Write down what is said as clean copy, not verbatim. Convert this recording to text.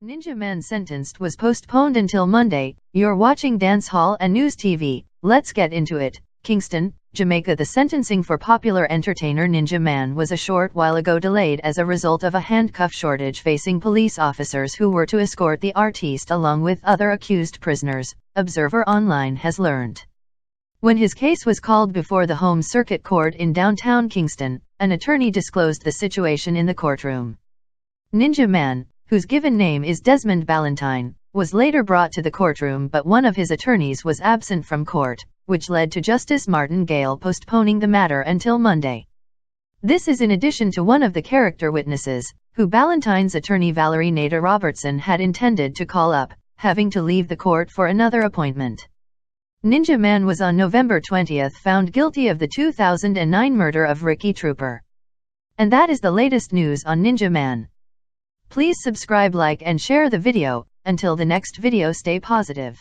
Ninja Man sentenced was postponed until Monday. You're watching Dancehall and News TV. Let's get into it. Kingston, Jamaica. The sentencing for popular entertainer Ninja Man was a short while ago delayed as a result of a handcuff shortage facing police officers who were to escort the artiste along with other accused prisoners, Observer Online has learned. When his case was called before the Home Circuit Court in downtown Kingston, an attorney disclosed the situation in the courtroom. Ninja Man, whose given name is Desmond Ballantyne, was later brought to the courtroom, but one of his attorneys was absent from court, which led to Justice Martin Gale postponing the matter until Monday. This is in addition to one of the character witnesses, who Ballantyne's attorney Valerie Nader Robertson had intended to call up, having to leave the court for another appointment. Ninja Man was on November 20 found guilty of the 2009 murder of Ricky Trooper. And that is the latest news on Ninja Man. Please subscribe, like and share the video. Until the next video, stay positive.